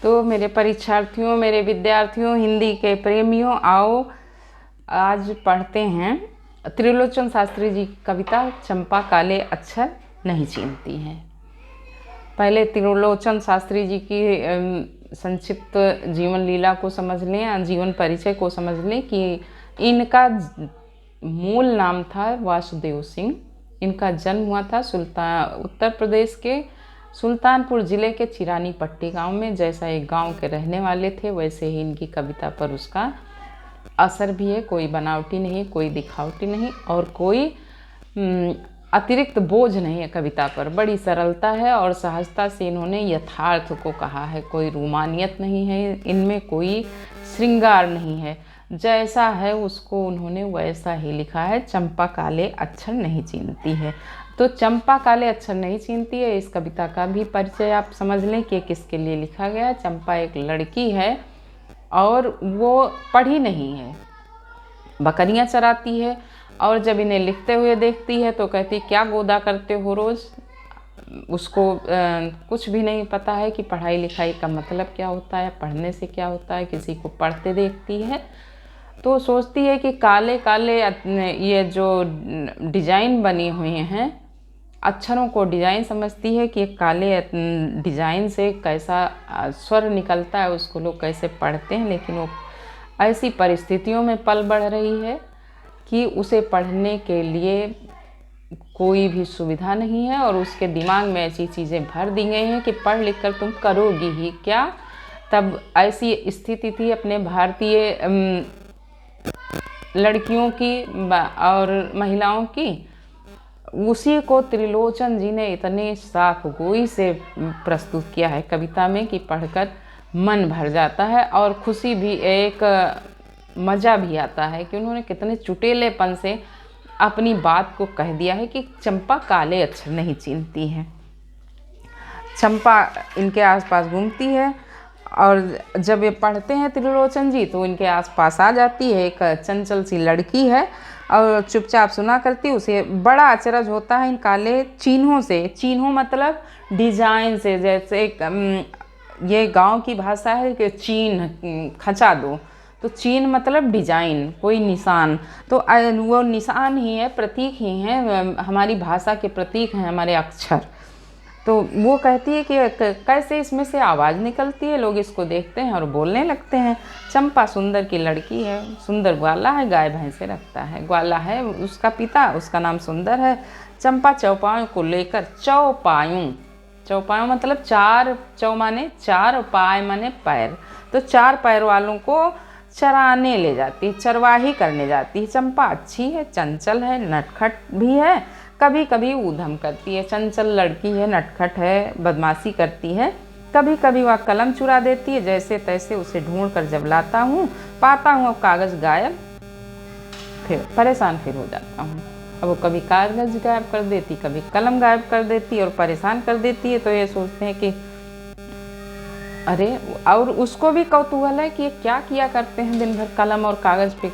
तो मेरे परीक्षार्थियों, मेरे विद्यार्थियों, हिंदी के प्रेमियों, आओ आज पढ़ते हैं त्रिलोचन शास्त्री जी की कविता चंपा काले अक्षर नहीं चीन्हती हैं। पहले त्रिलोचन शास्त्री जी की संक्षिप्त जीवन लीला को समझ लें, जीवन परिचय को समझ लें कि इनका मूल नाम था वासुदेव सिंह। इनका जन्म हुआ था उत्तर प्रदेश के सुल्तानपुर ज़िले के चिरानी पट्टी गांव में। जैसा एक गांव के रहने वाले थे वैसे ही इनकी कविता पर उसका असर भी है। कोई बनावटी नहीं, कोई दिखावटी नहीं और कोई अतिरिक्त बोझ नहीं है कविता पर। बड़ी सरलता है और सहजता से इन्होंने यथार्थ को कहा है। कोई रोमानियत नहीं है इनमें, कोई श्रृंगार नहीं है। जैसा है उसको उन्होंने वैसा ही लिखा है। चंपा काले अक्षर नहीं चीन्हती है। तो चंपा काले अक्षर नहीं चीन्हती है, इस कविता का भी परिचय आप समझ लें कि किसके लिए लिखा गया है। चंपा एक लड़की है और वो पढ़ी नहीं है, बकरियां चराती है और जब इन्हें लिखते हुए देखती है तो कहती क्या गोदा करते हो रोज़। उसको कुछ भी नहीं पता है कि पढ़ाई लिखाई का मतलब क्या होता है, पढ़ने से क्या होता है। किसी को पढ़ते देखती है तो सोचती है कि काले काले ये जो डिज़ाइन बनी हुई हैं, अक्षरों को डिज़ाइन समझती है कि काले डिज़ाइन से कैसा स्वर निकलता है, उसको लोग कैसे पढ़ते हैं। लेकिन वो ऐसी परिस्थितियों में पल बढ़ रही है कि उसे पढ़ने के लिए कोई भी सुविधा नहीं है और उसके दिमाग में ऐसी चीज़ें भर दी गई हैं कि पढ़ लिख कर तुम करोगी ही क्या। तब ऐसी स्थिति थी अपने भारतीय लड़कियों की और महिलाओं की। उसी को त्रिलोचन जी ने इतने साफ गोई से प्रस्तुत किया है कविता में कि पढ़कर मन भर जाता है और खुशी भी, एक मज़ा भी आता है कि उन्होंने कितने चुटेलेपन से अपनी बात को कह दिया है कि चंपा काले अक्षर नहीं चीन्हती है। चंपा इनके आसपास घूमती है और जब ये पढ़ते हैं त्रिलोचन जी तो इनके आसपास आ जाती है। एक चंचल सी लड़की है और चुपचाप सुना करती। उसे बड़ा अचरज होता है इन काले चिन्हों से। चिन्हों मतलब डिजाइन से। जैसे ये गांव की भाषा है कि चीन खचा दो, तो चीन मतलब डिजाइन, कोई निशान। तो वो निशान ही है, प्रतीक ही है, हमारी भाषा के प्रतीक हैं हमारे अक्षर। तो वो कहती है कि कैसे इसमें से आवाज़ निकलती है। लोग इसको देखते हैं और बोलने लगते हैं। चंपा सुंदर की लड़की है, सुंदर ग्वाला है, गाय भैंसे रखता है। ग्वाला है उसका पिता, उसका नाम सुंदर है। चंपा चौपायों को लेकर, चौपायों मतलब चार, चौ माने चार, पाय माने पैर, तो चार पैर वालों को चराने ले जाती है, चरवाही करने जाती है। चंपा अच्छी है, चंचल है, नटखट भी है, कभी कभी ऊधम करती है। चंचल लड़की है, नटखट है, बदमाशी करती है। कभी कभी वह कलम चुरा देती है। जैसे तैसे उसे ढूंढ कर जब लाता हूँ, पाता हूँ अब कागज़ गायब, फिर परेशान फिर हो जाता हूँ। अब वो कभी कागज़ गायब कर देती, कभी कलम गायब कर देती और परेशान कर देती है। तो ये सोचते हैं कि अरे, और उसको भी कौतूहल है कि ये क्या किया करते हैं दिन भर, कलम और कागज़ पे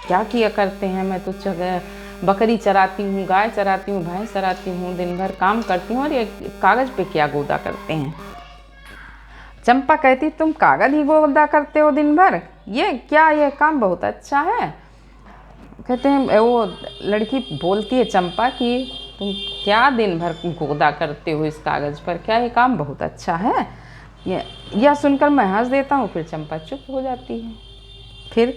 क्या किया करते हैं। मैं तो बकरी चराती हूँ, गाय चराती हूँ, भैंस चराती हूँ, दिन भर काम करती हूँ और ये कागज़ पे क्या गोदा करते हैं। चंपा कहती तुम कागज़ ही गोदा करते हो दिन भर, ये क्या, ये काम बहुत अच्छा है। कहते हैं, वो लड़की बोलती है चंपा कि तुम क्या दिन भर गोदा करते हो इस कागज़ पर, क्या ये काम बहुत अच्छा है। यह सुनकर मैं हंस देता हूँ, फिर चंपा चुप हो जाती है। फिर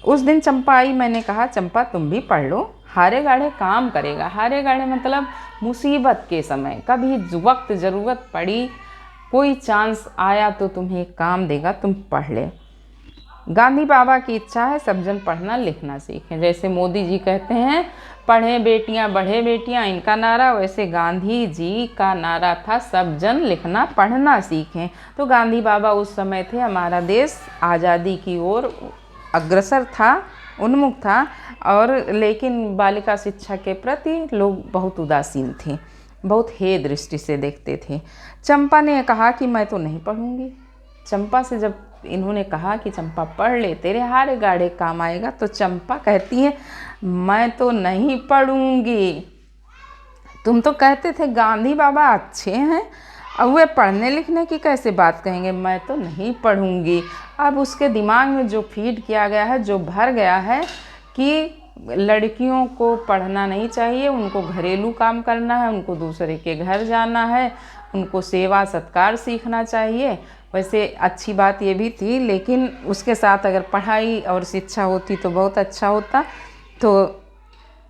उस दिन चंपा आई, मैंने कहा चंपा तुम भी पढ़ लो, हारे गाढ़े काम करेगा। हारे गाढ़े मतलब मुसीबत के समय, कभी वक्त ज़रूरत पड़ी, कोई चांस आया तो तुम्हें काम देगा, तुम पढ़ ले। गांधी बाबा की इच्छा है सब जन पढ़ना लिखना सीखें। जैसे मोदी जी कहते हैं पढ़ें बेटियां बढ़े बेटियां, इनका नारा, वैसे गांधी जी का नारा था सब जन लिखना पढ़ना सीखें। तो गांधी बाबा उस समय थे, हमारा देश आज़ादी की ओर अग्रसर था, उन्मुख था, और लेकिन बालिका शिक्षा के प्रति लोग बहुत उदासीन थे, बहुत हे दृष्टि से देखते थे। चंपा ने कहा कि मैं तो नहीं पढ़ूंगी। चंपा से जब इन्होंने कहा कि चंपा पढ़ ले, तेरे हारे गाढ़े काम आएगा, तो चंपा कहती है मैं तो नहीं पढ़ूंगी। तुम तो कहते थे गांधी बाबा अच्छे हैं अब वे पढ़ने लिखने की कैसे बात कहेंगे, मैं तो नहीं पढ़ूंगी। अब उसके दिमाग में जो फीड किया गया है, जो भर गया है कि लड़कियों को पढ़ना नहीं चाहिए, उनको घरेलू काम करना है, उनको दूसरे के घर जाना है, उनको सेवा सत्कार सीखना चाहिए। वैसे अच्छी बात ये भी थी, लेकिन उसके साथ अगर पढ़ाई और शिक्षा होती तो बहुत अच्छा होता। तो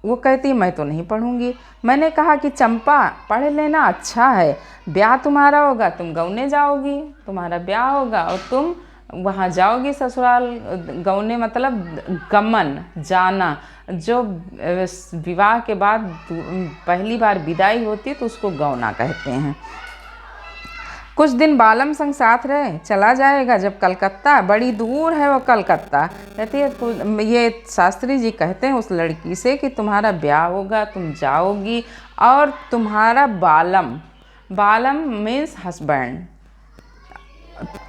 वो कहती मैं तो नहीं पढ़ूंगी। मैंने कहा कि चंपा पढ़ लेना अच्छा है, ब्याह तुम्हारा होगा, तुम गौने जाओगी, तुम्हारा ब्याह होगा और तुम वहाँ जाओगी ससुराल। गौने मतलब गमन, जाना। जो विवाह के बाद पहली बार विदाई होती तो उसको गौना कहते हैं। कुछ दिन बालम संग साथ रहे, चला जाएगा जब कलकत्ता, बड़ी दूर है वो कलकत्ता। कहती है, ये शास्त्री जी कहते हैं उस लड़की से कि तुम्हारा ब्याह होगा, तुम जाओगी और तुम्हारा बालम, बालम मीन्स हस्बैंड,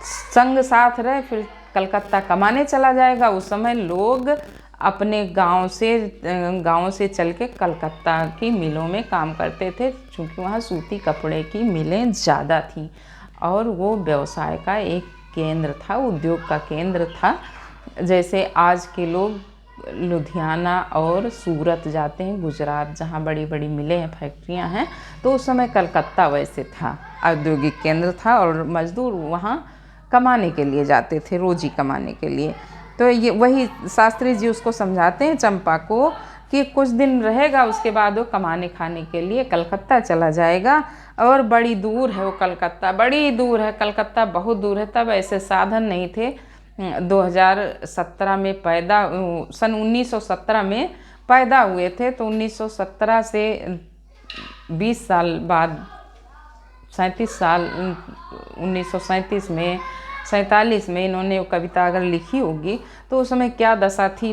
संग साथ रहे, फिर कलकत्ता कमाने चला जाएगा। उस समय लोग अपने गांव से चल के कलकत्ता की मिलों में काम करते थे, क्योंकि वहाँ सूती कपड़े की मिलें ज़्यादा थीं और वो व्यवसाय का एक केंद्र था, उद्योग का केंद्र था। जैसे आज के लोग लुधियाना और सूरत जाते हैं, गुजरात, जहाँ बड़ी बड़ी मिलें हैं, फैक्ट्रियाँ हैं, तो उस समय कलकत्ता वैसे था, औद्योगिक केंद्र था और मजदूर वहाँ कमाने के लिए जाते थे, रोजी कमाने के लिए। तो ये वही शास्त्री जी उसको समझाते हैं चंपा को कि कुछ दिन रहेगा, उसके बाद वो कमाने खाने के लिए कलकत्ता चला जाएगा और बड़ी दूर है वो कलकत्ता, बड़ी दूर है कलकत्ता, बहुत दूर है। तब ऐसे साधन नहीं थे। 2017 में सन 1917 में पैदा हुए थे, तो 1917 से 20 साल बाद 37 साल 1937 में 47 में इन्होंने वो कविता अगर लिखी होगी, तो उस समय क्या दशा थी।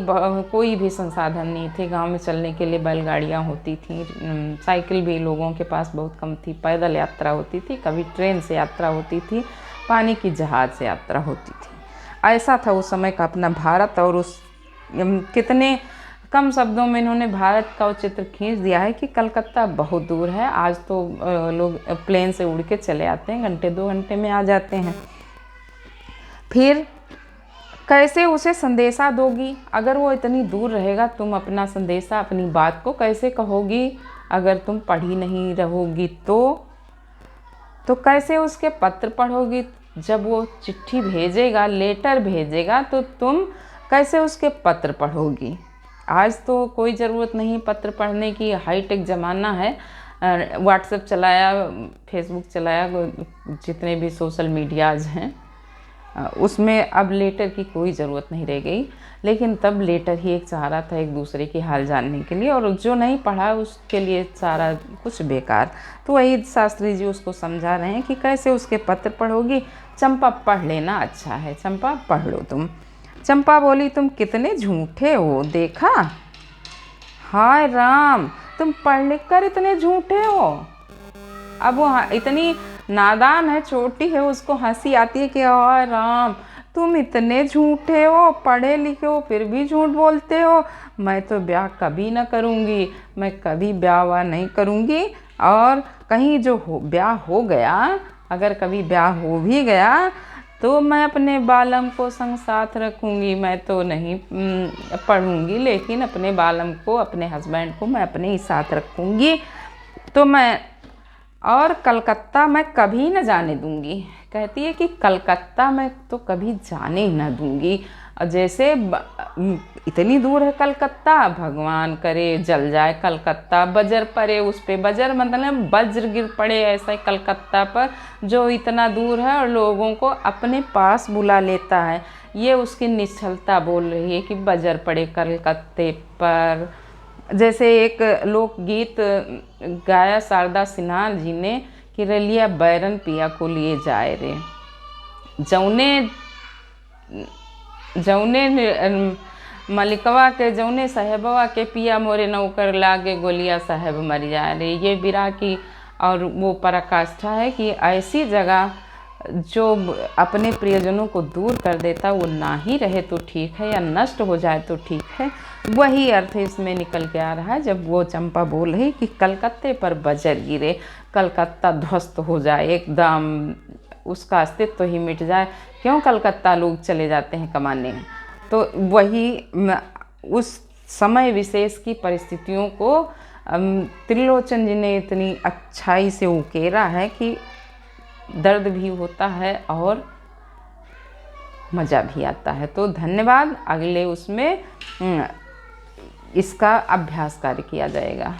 कोई भी संसाधन नहीं थे, गांव में चलने के लिए बैलगाड़ियां होती थी, साइकिल भी लोगों के पास बहुत कम थी, पैदल यात्रा होती थी, कभी ट्रेन से यात्रा होती थी, पानी की जहाज़ से यात्रा होती थी। ऐसा था उस समय का अपना भारत। और उस कितने कम शब्दों में इन्होंने भारत का वो चित्र खींच दिया है कि कलकत्ता बहुत दूर है। आज तो लोग प्लेन से उड़ के चले आते हैं, घंटे 2 घंटे में आ जाते हैं। फिर कैसे उसे संदेशा दोगी, अगर वो इतनी दूर रहेगा, तुम अपना संदेशा, अपनी बात को कैसे कहोगी अगर तुम पढ़ी नहीं रहोगी? तो कैसे उसके पत्र पढ़ोगी? जब वो चिट्ठी भेजेगा, लेटर भेजेगा, तो तुम कैसे उसके पत्र पढ़ोगी? आज तो कोई ज़रूरत नहीं पत्र पढ़ने की, हाईटेक ज़माना है। व्हाट्सएप चलाया, फेसबुक चलाया, जितने भी सोशल मीडियाज़ हैं, उसमें अब लेटर की कोई ज़रूरत नहीं रह गई। लेकिन तब लेटर ही एक सहारा था एक दूसरे की हाल जानने के लिए, और जो नहीं पढ़ा उसके लिए सारा कुछ बेकार। तो वही शास्त्री जी उसको समझा रहे हैं कि कैसे उसके पत्र पढ़ोगी। चंपा पढ़ लेना अच्छा है, चंपा पढ़ लो तुम। चंपा बोली, तुम कितने झूठे हो, देखा? हाय राम, तुम पढ़ लिख कर इतने झूठे हो। अब वो इतनी नादान है, छोटी है, उसको हंसी आती है कि हाय राम, तुम इतने झूठे हो, पढ़े लिखे हो फिर भी झूठ बोलते हो। मैं तो ब्याह कभी ना करूँगी, मैं कभी ब्याह नहीं करूँगी। और कहीं जो ब्याह हो गया, अगर कभी ब्याह हो भी गया, तो मैं अपने बालम को संग साथ रखूँगी। मैं तो नहीं पढ़ूँगी, लेकिन अपने बालम को, अपने हस्बैंड को मैं अपने ही साथ रखूँगी। तो मैं, और कलकत्ता मैं कभी न जाने दूंगी। कहती है कि कलकत्ता मैं तो कभी जाने ही ना दूंगी। जैसे इतनी दूर है कलकत्ता, भगवान करे जल जाए कलकत्ता, बजर पड़े उस पे, बजर मतलब वज्र गिर पड़े ऐसा कलकत्ता पर, जो इतना दूर है और लोगों को अपने पास बुला लेता है। ये उसकी निश्चलता बोल रही है कि बजर पड़े कलकत्ते पर। जैसे एक लोकगीत गाया शारदा सिन्हा जी ने कि रलिया बैरन पिया को लिए जाए रे, जौने मलिकवा के, जौने साहेबवा के पिया मोरे नौकर लागे गोलिया साहेब मर जाए रे। ये बिरहा की और वो पराकाष्ठा है कि ऐसी जगह जो अपने प्रियजनों को दूर कर देता वो ना ही रहे तो ठीक है, या नष्ट हो जाए तो ठीक है। वही अर्थ इसमें निकल के आ रहा है जब वो चंपा बोल रही कि कलकत्ते पर बजर गिरे, कलकत्ता ध्वस्त हो जाए, एकदम उसका अस्तित्व ही मिट जाए। क्यों कलकत्ता लोग चले जाते हैं कमाने? तो वही उस समय विशेष की परिस्थितियों को त्रिलोचन जी ने इतनी अच्छाई से उकेरा है कि दर्द भी होता है और मज़ा भी आता है। तो धन्यवाद। अगले उसमें इसका अभ्यास कार्य किया जाएगा।